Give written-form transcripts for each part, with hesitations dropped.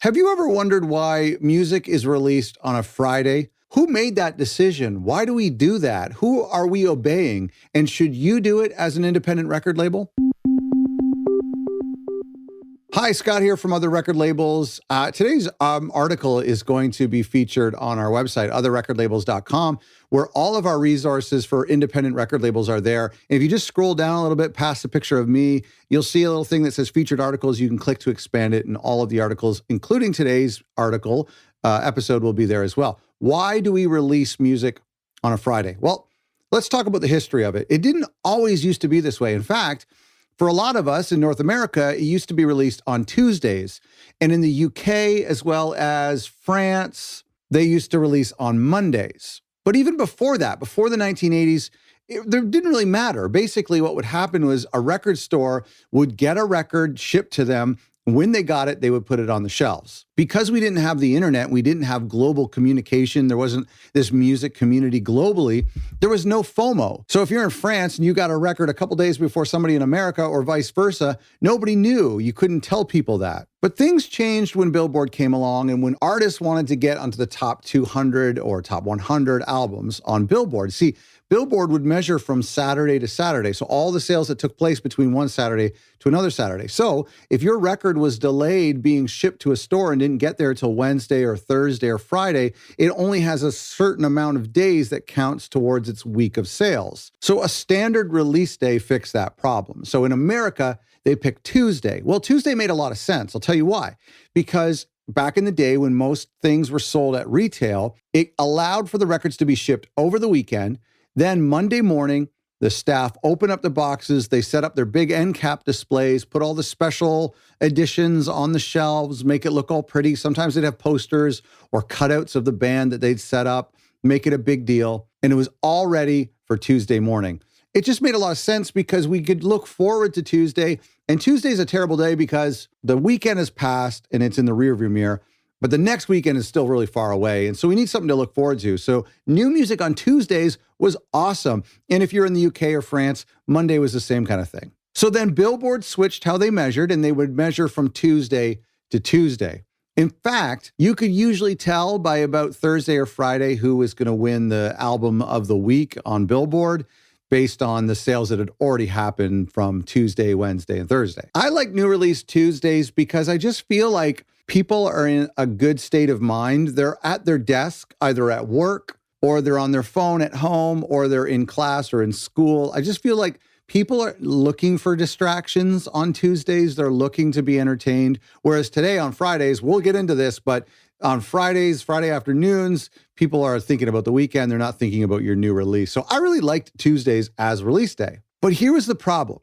Have you ever wondered why music is released on a Friday? Who made that decision? Why do we do that? Who are we obeying? And should you do it as an independent record label? Hi, Scott here from Other Record Labels. Today's article is going to be featured on our website, otherrecordlabels.com, where all of our resources for independent record labels are there. And if you just scroll down a little bit past the picture of me, you'll see a little thing that says featured articles. You can click to expand it, and all of the articles, including today's article, episode, will be there as well. Why do we release music on a Friday? Well, let's talk about the history of it. It didn't always used to be this way. In fact, for a lot of us in North America, it used to be released on Tuesdays. And in the UK, as well as France, they used to release on Mondays. But even before that, before the 1980s, it didn't really matter. Basically, what would happen was a record store would get a record shipped to them. When they got it, they would put it on the shelves. Because we didn't have the internet, we didn't have global communication, there wasn't this music community globally, there was no FOMO. So if you're in France and you got a record a couple days before somebody in America or vice versa, nobody knew. You couldn't tell people that. But things changed when Billboard came along and when artists wanted to get onto the top 200 or top 100 albums on Billboard. See, Billboard would measure from Saturday to Saturday. So all the sales that took place between one Saturday to another Saturday. So if your record was delayed being shipped to a store and didn't get there till Wednesday or Thursday or Friday, it only has a certain amount of days that counts towards its week of sales. So a standard release day fixed that problem. So in America, they picked Tuesday. Well, Tuesday made a lot of sense. I'll tell you why. Because back in the day when most things were sold at retail, it allowed for the records to be shipped over the weekend. Then Monday morning, the staff open up the boxes, they set up their big end cap displays, put all the special editions on the shelves, make it look all pretty. Sometimes they'd have posters or cutouts of the band that they'd set up, make it a big deal. And it was all ready for Tuesday morning. It just made a lot of sense because we could look forward to Tuesday. And Tuesday's a terrible day because the weekend has passed and it's in the rearview mirror. But the next weekend is still really far away. And so we need something to look forward to. So new music on Tuesdays was awesome. And if you're in the UK or France, Monday was the same kind of thing. So then Billboard switched how they measured, and they would measure from Tuesday to Tuesday. In fact, you could usually tell by about Thursday or Friday who was going to win the album of the week on Billboard based on the sales that had already happened from Tuesday, Wednesday, and Thursday. I like new release Tuesdays because I just feel like people are in a good state of mind. They're at their desk, either at work, or they're on their phone at home, or they're in class or in school. I just feel like people are looking for distractions on Tuesdays. They're looking to be entertained. Whereas today on Fridays, we'll get into this, but on Fridays, Friday afternoons, people are thinking about the weekend. They're not thinking about your new release. So I really liked Tuesdays as release day. But here was the problem.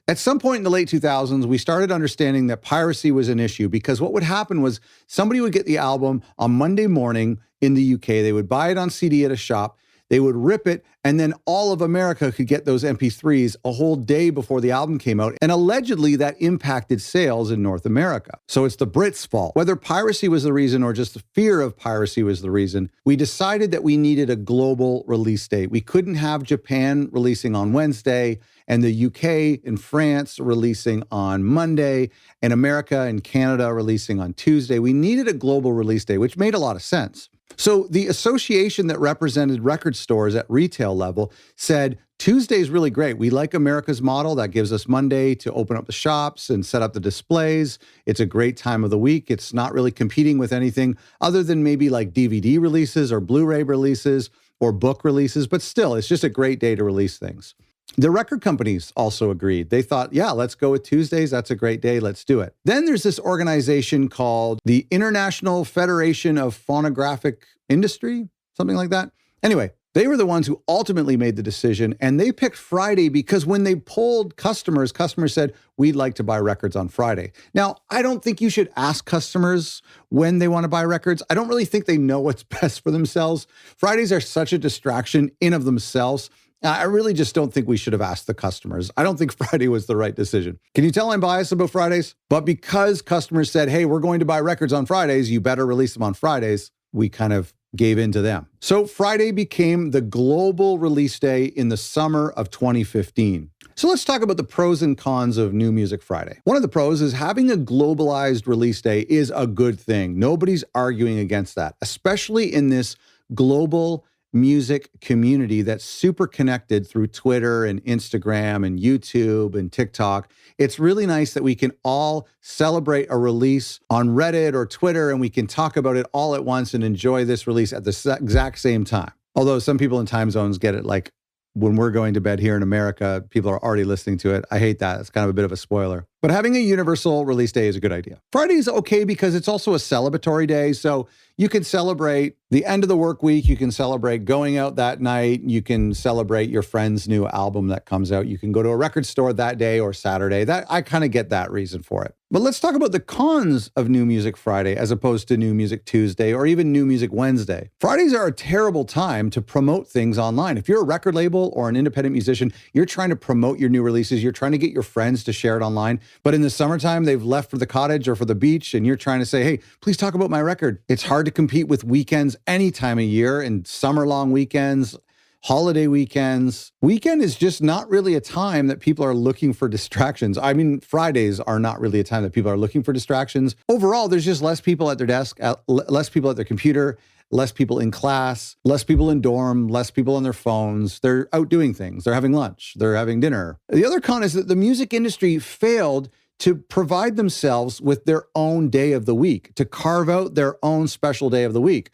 At some point in the late 2000s, we started understanding that piracy was an issue because what would happen was somebody would get the album on Monday morning in the UK. They would buy it on CD at a shop. They would rip it, and then all of America could get those MP3s a whole day before the album came out. And allegedly, that impacted sales in North America. So it's the Brits' fault. Whether piracy was the reason or just the fear of piracy was the reason, we decided that we needed a global release date. We couldn't have Japan releasing on Wednesday, and the UK and France releasing on Monday, and America and Canada releasing on Tuesday. We needed a global release day, which made a lot of sense. So the association that represented record stores at retail level said, Tuesday's really great. We like America's model. That gives us Monday to open up the shops and set up the displays. It's a great time of the week. It's not really competing with anything other than maybe like DVD releases or Blu-ray releases or book releases, but still, it's just a great day to release things. The record companies also agreed. They thought, yeah, let's go with Tuesdays. That's a great day. Let's do it. Then there's this organization called the International Federation of Phonographic Industry, something like that. Anyway, they were the ones who ultimately made the decision, and they picked Friday because when they polled customers said, we'd like to buy records on Friday. Now, I don't think you should ask customers when they want to buy records. I don't really think they know what's best for themselves. Fridays are such a distraction in of themselves. I really just don't think we should have asked the customers. I don't think Friday was the right decision. Can you tell I'm biased about Fridays? But because customers said, hey, we're going to buy records on Fridays, you better release them on Fridays, we kind of gave in to them. So Friday became the global release day in the summer of 2015. So let's talk about the pros and cons of New Music Friday. One of the pros is having a globalized release day is a good thing. Nobody's arguing against that, especially in this global music community that's super connected through Twitter and Instagram and YouTube and TikTok. It's really nice that we can all celebrate a release on Reddit or Twitter, and we can talk about it all at once and enjoy this release at the exact same time. Although some people in time zones get it like when we're going to bed here in America, people are already listening to it. I hate that. It's kind of a bit of a spoiler. But having a universal release day is a good idea. Friday is okay because it's also a celebratory day. So you can celebrate the end of the work week. You can celebrate going out that night. You can celebrate your friend's new album that comes out. You can go to a record store that day or Saturday. That I kind of get that reason for it. But let's talk about the cons of New Music Friday as opposed to New Music Tuesday or even New Music Wednesday. Fridays are a terrible time to promote things online. If you're a record label or an independent musician, you're trying to promote your new releases. You're trying to get your friends to share it online. But in the summertime, they've left for the cottage or for the beach, and you're trying to say, hey, please talk about my record. It's hard to compete with weekends any time of year, and summer-long weekends, holiday weekends. Weekend is just not really a time that people are looking for distractions. I mean, Fridays are not really a time that people are looking for distractions. Overall, there's just less people at their desk, less people at their computer, less people in class, less people in dorm, less people on their phones. They're out doing things. They're having lunch. They're having dinner. The other con is that the music industry failed to provide themselves with their own day of the week, to carve out their own special day of the week.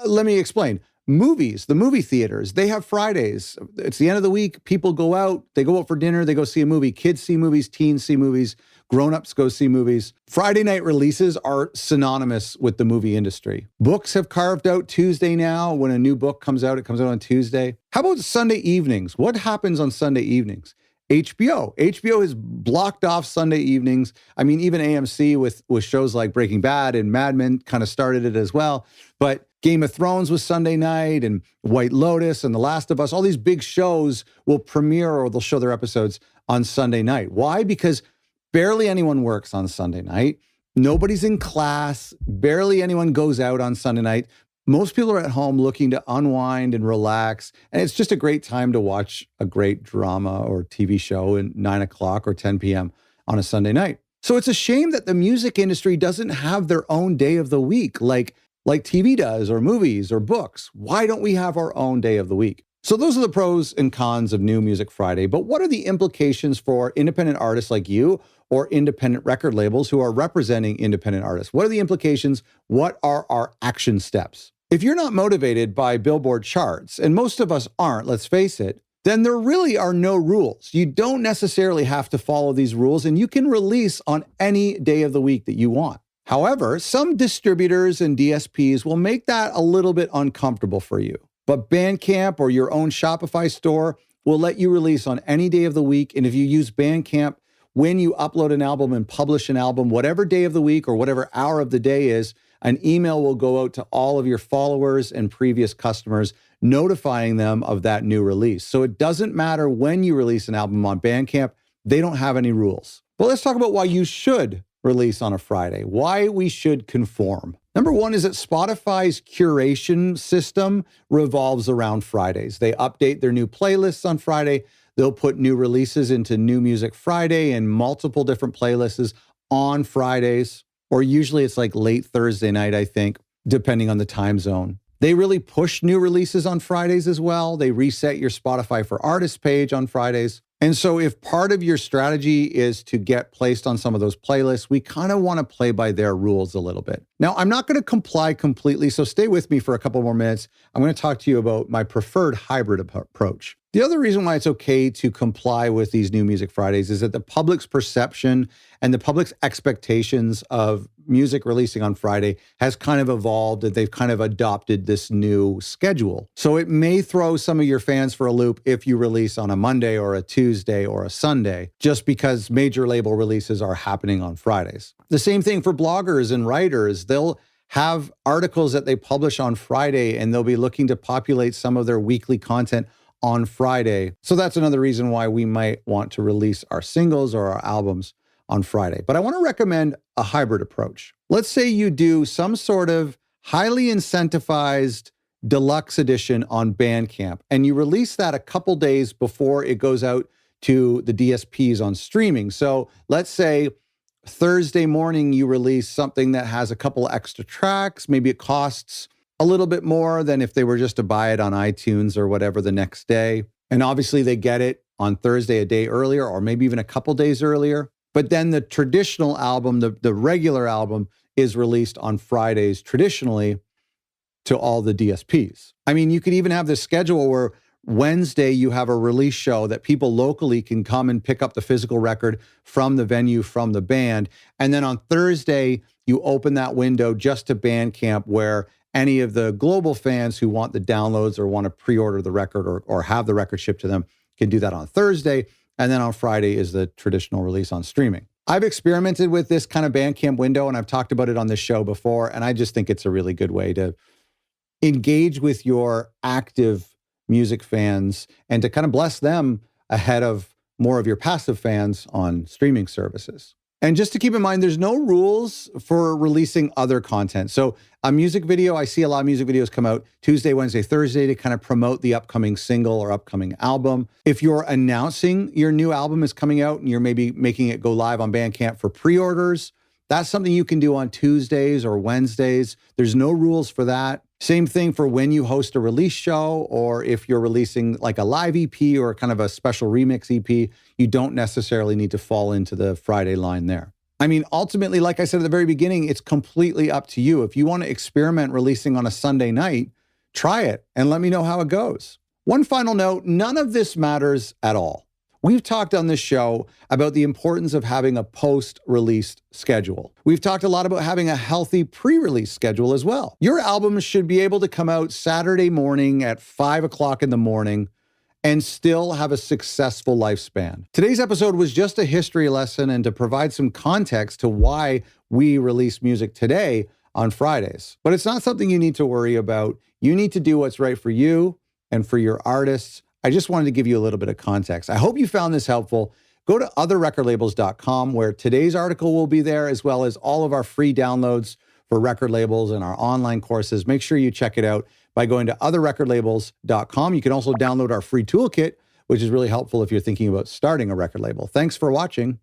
Let me explain. Movies, the movie theaters, they have Fridays. It's the end of the week. People go out. They go out for dinner. They go see a movie. Kids see movies. Teens see movies. Grown-ups go see movies. Friday night releases are synonymous with the movie industry. Books have carved out Tuesday now. When a new book comes out, it comes out on Tuesday. How about Sunday evenings? What happens on Sunday evenings? HBO has blocked off Sunday evenings. I mean, even AMC with shows like Breaking Bad and Mad Men kind of started it as well. But Game of Thrones was Sunday night, and White Lotus and The Last of Us, all these big shows will premiere or they'll show their episodes on Sunday night. Why? Because barely anyone works on Sunday night. Nobody's in class. Barely anyone goes out on Sunday night. Most people are at home looking to unwind and relax. And it's just a great time to watch a great drama or TV show at 9 o'clock or 10 p.m. on a Sunday night. So it's a shame that the music industry doesn't have their own day of the week like TV does or movies or books. Why don't we have our own day of the week? So those are the pros and cons of New Music Friday. But what are the implications for independent artists like you or independent record labels who are representing independent artists? What are the implications? What are our action steps? If you're not motivated by Billboard charts, and most of us aren't, let's face it, then there really are no rules. You don't necessarily have to follow these rules, and you can release on any day of the week that you want. However, some distributors and DSPs will make that a little bit uncomfortable for you. But Bandcamp or your own Shopify store will let you release on any day of the week. And if you use Bandcamp, when you upload an album and publish an album, whatever day of the week or whatever hour of the day is, an email will go out to all of your followers and previous customers, notifying them of that new release. So it doesn't matter when you release an album on Bandcamp, they don't have any rules. But let's talk about why you should release on a Friday, why we should conform. Number one is that Spotify's curation system revolves around Fridays. They update their new playlists on Friday. They'll put new releases into New Music Friday and multiple different playlists on Fridays, or usually it's like late Thursday night, I think, depending on the time zone. They really push new releases on Fridays as well. They reset your Spotify for Artists page on Fridays. And so if part of your strategy is to get placed on some of those playlists, we kind of want to play by their rules a little bit. Now, I'm not going to comply completely, so stay with me for a couple more minutes. I'm going to talk to you about my preferred hybrid approach. The other reason why it's okay to comply with these New Music Fridays is that the public's perception and the public's expectations of music releasing on Friday has kind of evolved, and they've kind of adopted this new schedule. So it may throw some of your fans for a loop if you release on a Monday or a Tuesday or a Sunday, just because major label releases are happening on Fridays. The same thing for bloggers and writers. They'll have articles that they publish on Friday, and they'll be looking to populate some of their weekly content on Friday. So that's another reason why we might want to release our singles or our albums on Friday. But I want to recommend a hybrid approach. Let's say you do some sort of highly incentivized deluxe edition on Bandcamp, and you release that a couple days before it goes out to the DSPs on streaming. So let's say Thursday morning, you release something that has a couple extra tracks. Maybe it costs a little bit more than if they were just to buy it on iTunes or whatever the next day. And obviously they get it on Thursday a day earlier, or maybe even a couple days earlier. But then the traditional album, the regular album, is released on Fridays traditionally to all the DSPs. I mean, you could even have this schedule where Wednesday you have a release show that people locally can come and pick up the physical record from the venue, from the band. And then on Thursday, you open that window just to Bandcamp, where any of the global fans who want the downloads or want to pre-order the record or have the record shipped to them can do that on Thursday. And then on Friday is the traditional release on streaming. I've experimented with this kind of Bandcamp window, and I've talked about it on this show before, and I just think it's a really good way to engage with your active music fans and to kind of bless them ahead of more of your passive fans on streaming services. And just to keep in mind, there's no rules for releasing other content. So a music video, I see a lot of music videos come out Tuesday, Wednesday, Thursday to kind of promote the upcoming single or upcoming album. If you're announcing your new album is coming out and you're maybe making it go live on Bandcamp for pre-orders, that's something you can do on Tuesdays or Wednesdays. There's no rules for that. Same thing for when you host a release show, or if you're releasing like a live EP or kind of a special remix EP, you don't necessarily need to fall into the Friday line there. I mean, ultimately, like I said at the very beginning, it's completely up to you. If you want to experiment releasing on a Sunday night, try it and let me know how it goes. One final note, none of this matters at all. We've talked on this show about the importance of having a post-release schedule. We've talked a lot about having a healthy pre-release schedule as well. Your album should be able to come out Saturday morning at 5 o'clock in the morning and still have a successful lifespan. Today's episode was just a history lesson and to provide some context to why we release music today on Fridays. But it's not something you need to worry about. You need to do what's right for you and for your artists. I just wanted to give you a little bit of context. I hope you found this helpful. Go to otherrecordlabels.com, where today's article will be there, as well as all of our free downloads for record labels and our online courses. Make sure you check it out by going to otherrecordlabels.com. You can also download our free toolkit, which is really helpful if you're thinking about starting a record label. Thanks for watching.